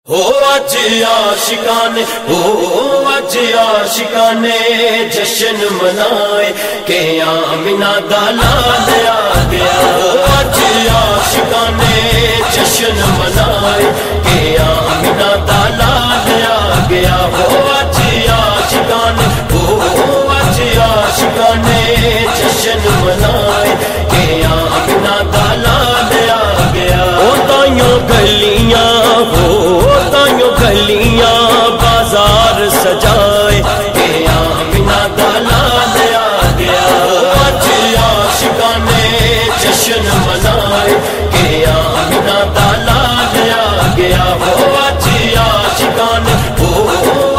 ہو اج عاشقانے جشن منائے کہ آمنہ دا لال آ گیا۔ ہو اج عاشقانے جشن منائے کہ آمنہ دا لال آ گیا۔ ہو اج عاشقانے جشن منائے کہ آمنہ دا لال آ گیا۔ او تائیوں گلیاں گلیاں بازار سجائے کہ آمنہ دا لال آ گیا۔ آج عاشقانے جشن منائے کہ آمنہ دا لال آ گیا۔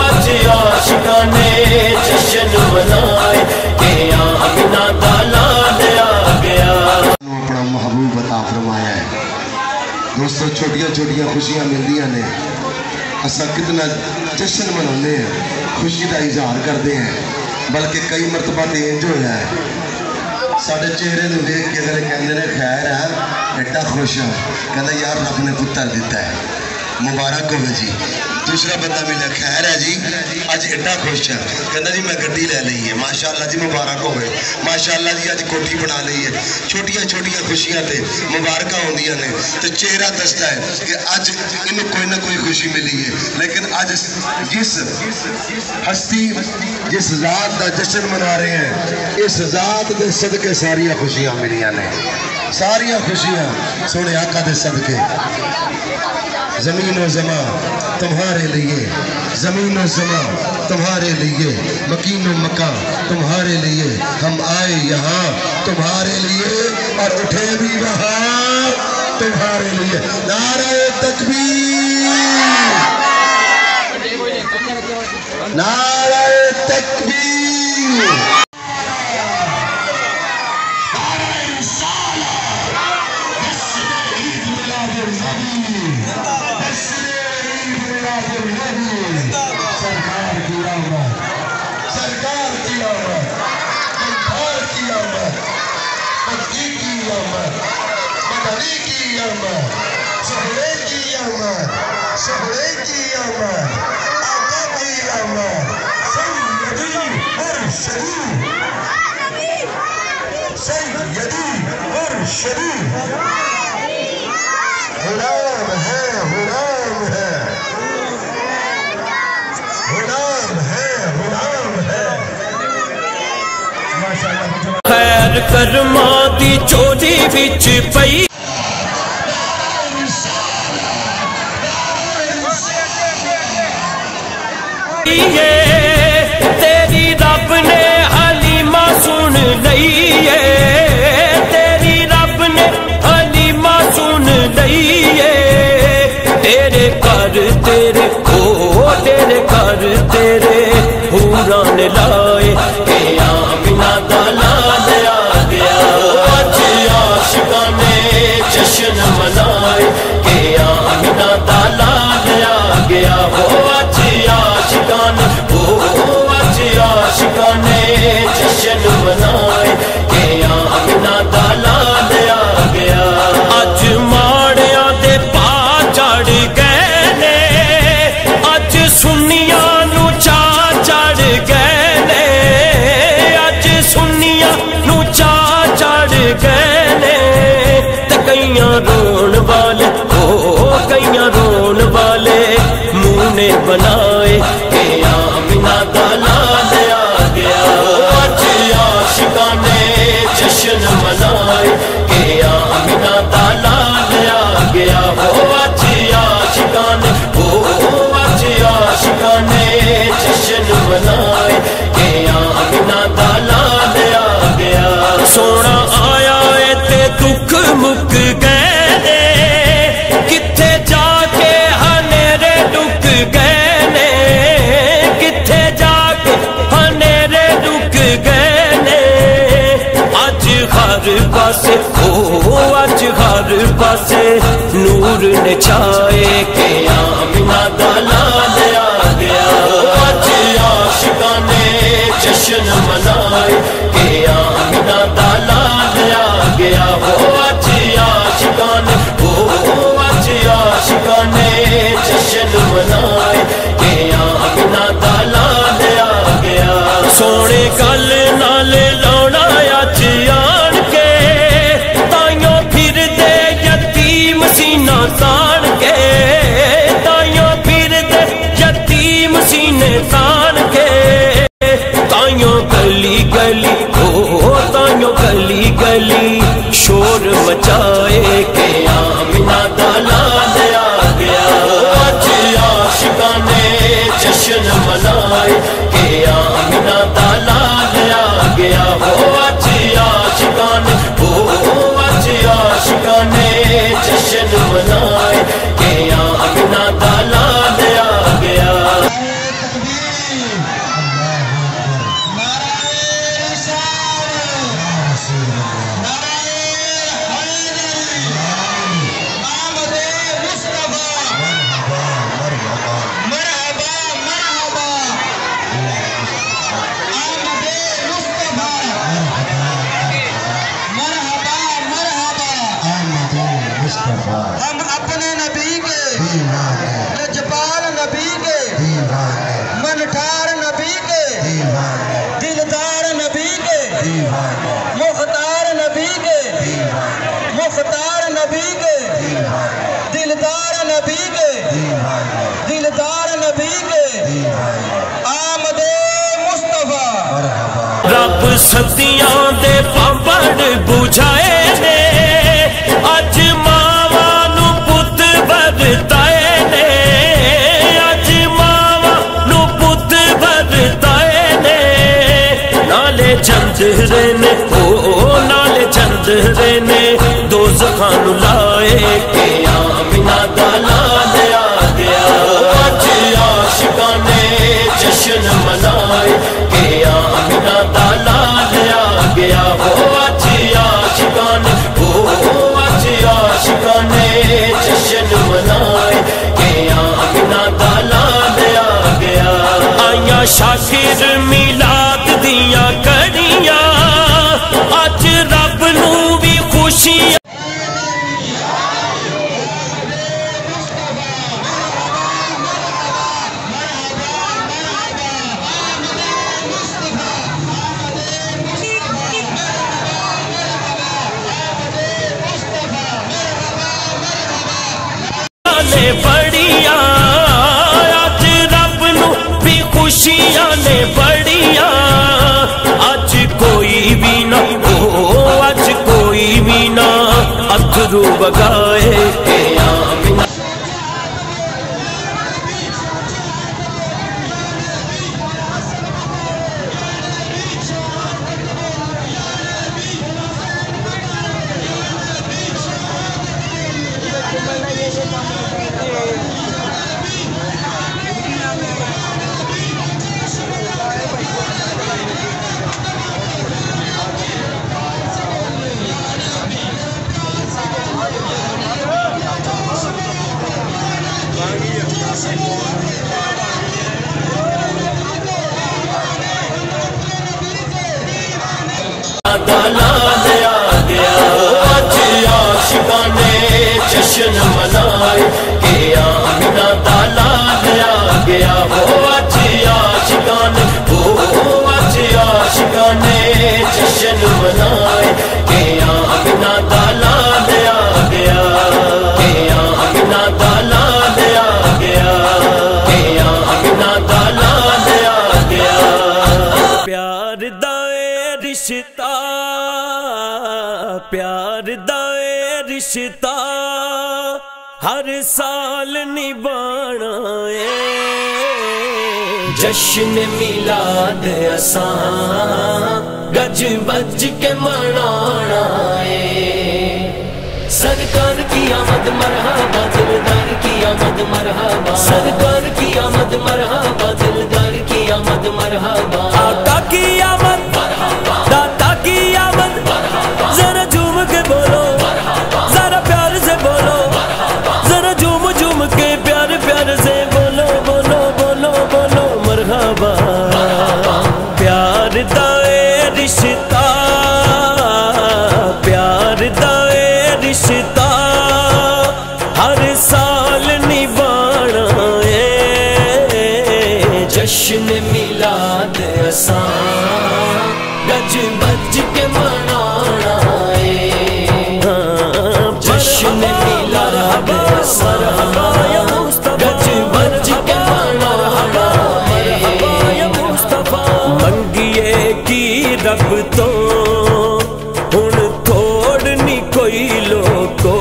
آج عاشقانے جشن منائے کہ آمنہ دا لال آ گیا۔ اپنا محبوب عطا فرمایا ہے۔ دوستو چھوٹیاں چھوٹیاں خوشیاں ملدیاں نے، اسا کتنا جشن منانے ہیں، خوشی کا اظہار کرتے ہیں، بلکہ کئی مرتبہ انج ہویا ہے ساڈے چہرے نوں دیکھ کے اگر کہندے نے خیر ہے ایڈا خوش ہوں، کہندا یار رب نے پتر دیتا ہے، مبارک ہوے جی۔ دوسرا بندہ ملا خیر ہے جی اج ایڈا خوش ہے، کہندا جی میں گڈی لے لئی ہے، ماشاءاللہ جی مبارک ہوے، ماشاءاللہ جی اج کوٹھی بنا لئی ہے۔ چھوٹیاں چھوٹیاں خوشیاں تے مبارکاں ہوندیاں نے تے چہرہ دستا ہے کہ اج انہوں کوئی نہ کوئی خوشی ملی ہے، لیکن اج جس ہستی جس ذات دا جشن منا رہے ہیں، اس ذات دے صدقے ساریاں خوشیاں ملیاں نے، ساریاں خوشیاں سونے آقا دے صدقے۔ زمین و زمان تمہارے لیے، زمین و زمان تمہارے لیے، مکین و مکان تمہارے لیے، ہم آئے یہاں تمہارے لیے اور اٹھے بھی وہاں تمہارے لیے۔ نعرہ تکبیر، نعرہ تکبیر۔ سرکار کی آمد، جمبار کی آمد، مکی کی آمد، مدنی کی آمد، سہرے کی آمد، سہرے کی آمد، آقا کی آمد، سیدی مرشدی، سیدی مرشدی، غلام ہے، غلام ہے، غلام ہے، غلام ہے۔ خیر کرماں دی چولی وچ پئی تیری رب نے حلیمہ سن لئی ہے، تیری رب نے حلیمہ سن لئی ہے، تیرے گھر تیرے تیرے گھر تیرے حوراں نے لائے کہ آمنہ دا لال آ گیا۔ آج عاشقانے جشن منائے کہ آمنہ دا لال آ گیا۔ آج عاشقانے جشن منائے کہ آمنہ دا لال آ گیا۔ اج ماڑیاں دے پا چڑھ گئے نے، اج سنیاں نو چا چڑھ گئے نے، اج سنیاں نو چا چڑھ گئے نے، تے کئیاں رون والے کئیاں رون والے منہ نے بنائے کہ آمنہ دا لال آ گیا۔ آج عاشقانے جشن منائے کہ آمنہ دا لال آ گیا۔ آج عاشقانے جشن منائے کہ آمنہ دا لال آ گیا۔ سونا آیا ہے تے دکھ مک گئے نے، کتھے جا کے ہنیرے ڈک گئے نے، کتھے جا کے ہنیرے ڈک گئے نے، اج ہر پاسے اج ہر پاسے نور نے چھائے کہ آمنہ دا لال آ گیا۔ آج عاشقانے جشن منائے کہ آمنہ دا لال آ گیا۔ آج عاشقانے جشن जश्न मनाए के आमिना दा लाल आ गया। सोने गल नाल लाउणा अज आण के ताइयों फिरदे यतीम सीना ताण के, ताइयों फिरदे यतीम सीने ताण के, ताइयों गली गली ओ ताइयों गली गली शोर मचाए के आमिना दा लाल आ गया। अज आशिकाने जश्न मनाए के आमिना दा लाल आ गया। हो अज आशिकाने अज आशिकाने जश्न मनाए के आमिना दा लाल आ गया। हम अपने नबी के लजपाल नबी के मनठार नबी के दिलदार नबी के मुख्तार नबी के मुख्तार नबी के दिलदार नबी के दिलदार नबी के आमदे मुस्तफा। रब सदियां दे पापड़ बुझाए ने अज मावा नू पुत बरताए ने, अज मावा नू पुत बरताए ने। नाले चंदरे ने ओ नाले चंदरे ने दो ज़खान लाए के आमिना दा लाल आ गया। अज आशिकाने जश्न मनाए के आमिना दा लाल आ गया। हो अज आशिकाने अज आशिकाने जश्न मनाए के आमिना दा लाल आ गया। आइया शाकिर मिलाद दियां कड़ियां अज रब नू भी खुशियां। ने बड़िया अज रब नू भी खुशियां ने बड़िया। अज कोई भी ना ओ अज कोई भी ना अथरू बगाए के आमिना। लाल आ गया। अज आशिकाने जश्न मनाए के आमिना दा लाल आ गया। हो अज आशिकाने अज आशिकाने जश्न मनाए के आमिना दा लाल आ गया। के आमिना दा लाल आ गया। के आमिना दा लाल आ गया। प्यार दा रिश्ता प्यार दा रिश्ता हर साल निभाना है। जश्न मिलाद असां गज बज के मनाना है। सरकार की आमद मरहबा दिलदार की आमद मरहबा। सरकार की आमद मरहबा दिलदार की आमद मरहबा। आका की आमद दाता की आमद। जरा झूम के बोलो जरा प्यार से बोलो। जरा झूम झूम के प्यार प्यार से बोलो बोलो बोलो बोलो मरहबा। प्यार दा रिश्ता प्यार दा रिश्ता हर साल निभाना रब तो हुण थोड़ नहीं कोई लोको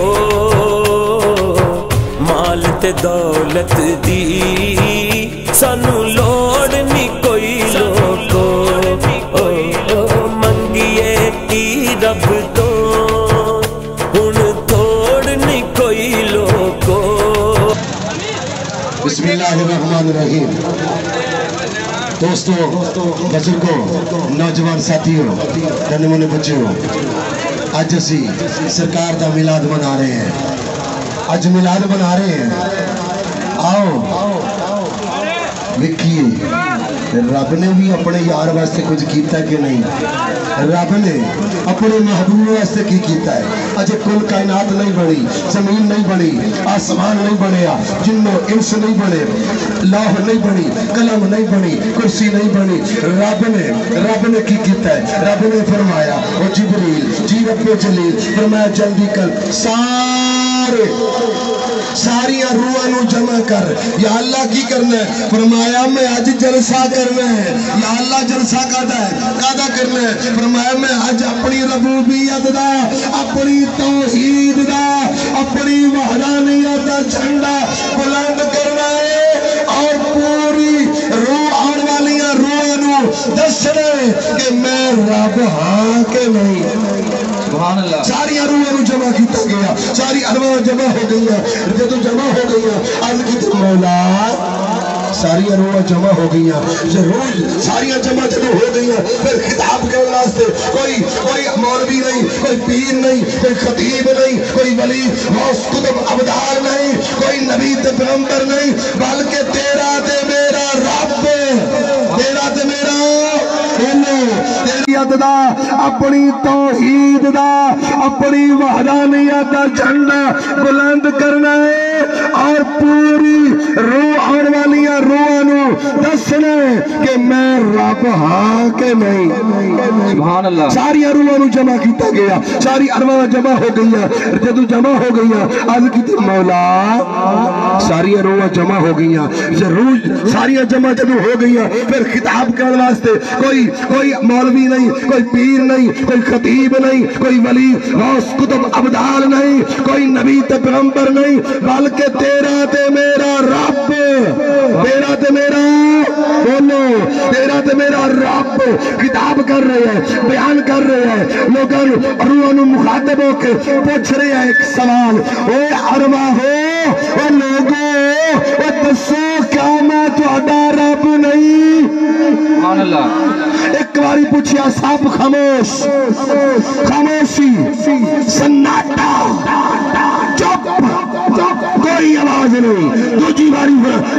माल ते दौलत दी सानू लोड़ नहीं कोई लोको मंगिए की रब तो हुण थोड़ नहीं कोई लोको। बिस्मिल्लाहिर्रहमानिर्रहीम। दोस्तों, बुजुर्गों, नौजवान साथियों, नन्हे मुन्ने बच्चों, अज असी सरकार का मिलाद मना रहे हैं। अज मिलाद मना रहे हैं। आओ देखिए रब ने भी अपने यार वास्ते कुछ किया कि नहीं? रब ने अपने महबूब वास्ते की किया है? अजे कुल कायनात नहीं बनी, जमीन नहीं बनी, आसमान नहीं बनया, जिन्नो इंस नहीं बने, लौह नहीं बनी, कलम नहीं बनी, कुर्सी नहीं बनी। रब ने की किया है? रब ने फरमाया ओ जिब्रील जी रब्बे जलील फरमाया जल्दी कर सारिया रूहां नू जमा कर। या अल्लाह की करना है? फरमाया मैं आज जलसा करना है। या अल्लाह जलसा कादा करना है? फरमाया मैं आज अपनी रबूबियत दा, अपनी तौहीद दा, अपनी वहदानियत दा झंडा बुलंद करना है और पूरी रूह आने वाली रूहां नू दसना है कि मैं रब हां के नहीं। सारी रूहां नू जमा किया गया, सारी अरवाह जमा हो गई, जब जमा हो गई अर्ज की मौला सारी रूहां जमा हो गई। जरूर सारिया जमा जब हो गई फिर खिताब करने वास्ते कोई मौलवी नहीं, कोई पीर नहीं, कोई खतीब नहीं, कोई वली गौस कुतुब अबदार नहीं, कोई नबी ते पैगंबर नहीं, बल्कि तेरा ते मेरा रब, तेरा ते मेरा दा, अपनी तौहीद दा, अपनी वहदानियत दा झंडा बुलंद करना है और पूरी रूह आने वाली रूहां नू दसना है कि मैं रब हां के नहीं। सुभान अल्लाह। सारी रूहां नू जमा किया गया, सारी अरवाह जमा हो गई, जदों जमा हो गई अर्ज की मौला सारी रूहां जमा हो गई। जरूर सारिया जमा जदों हो गई फिर खिताब करने वास्ते कोई मौलवी नहीं, कोई पीर नहीं, कोई खतीब नहीं, कोई वली गौस कुतुब अबदाल नहीं, कोई नबी ते पैगंबर नहीं, बल्कि तेरा ते मेरा रब, तेरा ते मेरा बोलो तेरा ते मेरा रब किताब कर रहे हैं, बयान कर रहे हैं, लोगों रूहां नू मुखातब होके पूछ रहे हैं एक सवाल, ओ अरवा हो ओ लोगो ओ दसो क्या मैं तुहाडा रब नहीं? सुभान अल्लाह। एक बारी पूछिया सब खामोश, खामोशी, सन्नाटा, चुप, कोई आवाज नहीं। दूसरी बारी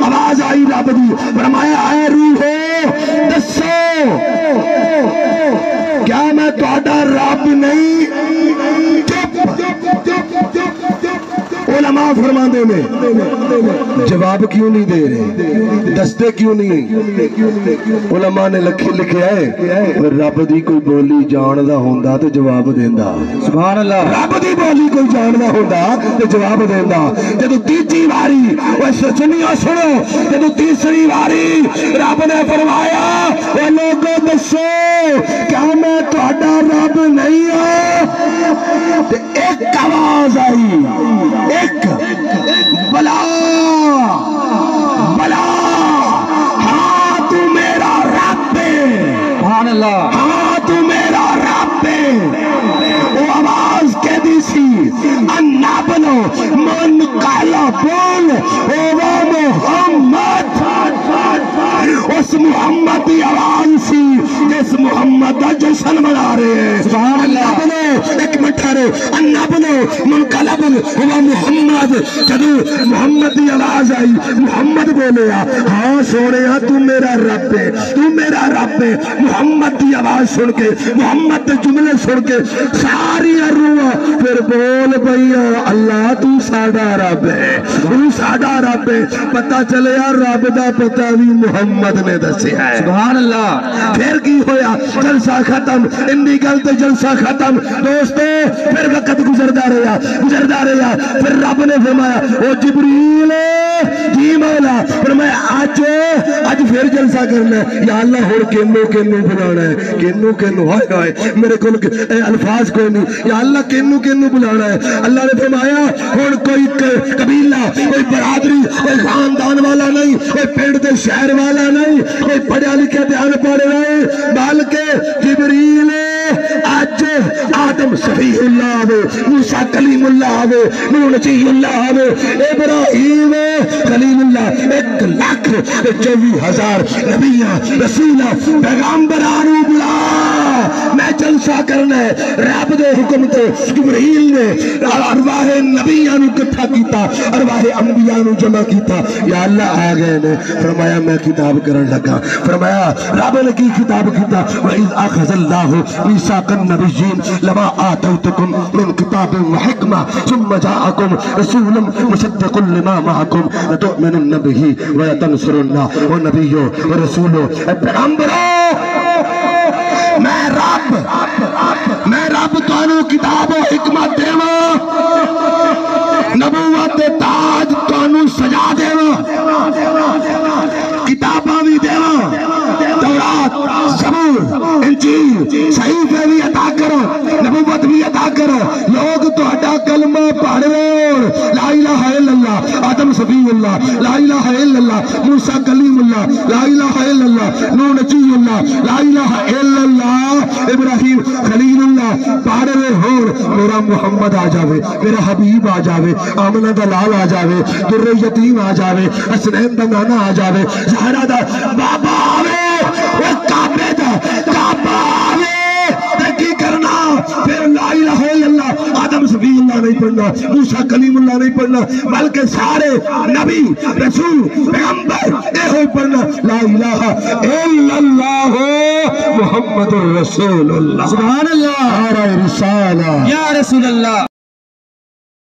आवाज आई रब दी, फरमाया आए रूहो दसो क्या मैं तुहाडा रब नहीं? चुप। उलमा फरमाते में जवाब क्यों नहीं दे रहे, दसते क्यों नहीं? उलमा ने लिखा है रब दी कोई बोली जानदा होंदा ते जवाब देंदा। सुभान अल्लाह। रब दी बोली कोई जानदा होंदा ते जवाब देंदा। जदों तीसरी बारी सुनियो सुनो, जदों तीसरी बारी रब ने फरमाया ओ लोगों दसो क्या मैं तुहाडा रब नहीं हां? ते एक आवाज आई, एक बला बला हाँ तू मेरा रब है। सुभान अल्लाह। हाँ तू मेरा रब है। वो आवाज कह दी सी अन्ना बनो मन काला बोल ओ मोहम्मद। उस मोहम्मद की आवाज सी जिस मोहम्मद का जश्न मना रहे हैं। सुभान अल्लाह। बनो एक मिनट ठहरो, अन्ना बनो मुनकला बनो मोहम्मद। जदों मोहम्मद की आवाज आई, मोहम्मद बोले हाँ सोने तू मेरा रब है, तू मेरा रब है। मोहम्मद की आवाज सुन के, मोहम्मद के जुमले सुन के सारी रूह फिर बोल पई अल्लाह तू साडा रब है, तू साडा रब है। पता चले रब का पता भी मोहम्मद ने दसिया है। सुभान अल्लाह। फिर की होया? जलसा खत्म, इन्नी गल ते जलसा खत्म। दोस्तों फिर वक्त गुजरदा रहा, फिर रब ने फरमाया ओ जिब्रील जी کی مولا فرمایا آج پھر جلسہ کرنا ہے یا اللہ ہور کینو بلانا ہے کینو ہائے ہائے میرے کو الفاظ کوئی نہیں یا اللہ کینو بلانا ہے اللہ نے فرمایا ہور کوئی قبیلہ کوئی برادری کوئی خاندان والا نہیں کوئی پنڈ دے شہر والا نہیں کوئی پڑھا لکھا تے ان پڑھ نہیں بلکہ جبریل آج آدم صفیح اللہ آوے موسیٰ کلیم اللہ آوے نوح نجی اللہ آوے ابراہیم خلیل اللہ 1,24,000 نبیاں رسولہ پیغامبرانو بلا میں جلسہ کرنا ہے رب دے حکم تے جبریل نے ارواح نبیانو کٹھا کیتا ارواح انبیانو جمع کیتا یا اللہ آ گئے نے فرمایا میں کتاب کرن لگا فرمایا رب نے کی کتاب کیتا وَإِذْ أَخَذَ اللَّهُ مِيثَاقَ النَّبِيِّينَ لَمَا آتَيْتُكُم مِّن كِتَابٍ وَحِكْمَةٍ ثُمَّ جَاءَكُمْ رَسُولٌ مُصَدِّقٌ لِمَا مَعَكُمْ لَتُؤْمِنُنَّ بِهِ وَلَتَنصُرُنَّهُ وَنَبِيُّهُ وَرَسُولُهُ پیغمبروں میں رب تانوں کتاب و حکمت دیواں نبوت تاج تانوں سجا دیواں کتاباں بھی دیواں تورات زبور انجیل صحیفے بھی عطا کرو نبوت بھی عطا کرو لوگ تہاڈا کلمہ پڑھ رہے لا الہ الا اللہ آدم صفی اللہ لا الہ الا اللہ موسیٰ کلیم اللہ لا الہ الا اللہ نوح نجی اللہ لا الہ الا اللہ ابراہیم خلیل اللہ پڑھ رہے ہو میرا محمد آ جاوے میرا حبیب آ جاوے آمنہ دا لال آ جاوے در یتیم آ جاوے حسنین دا نانا آ جاوے زہرہ دا بابا آوے وہ کعبے دا کعبہ آوے کی کرنا پھر لا الہ الا اللہ آدم صفی اللہ نہیں پڑھنا موسیٰ کلیم اللہ نہیں پڑھنا بلکہ سارے نبی رسول پیغمبر اے ہوئی پڑھنا لا الہ الا اللہ محمد الرسول اللہ سبحان اللہ رسالہ یا رسول اللہ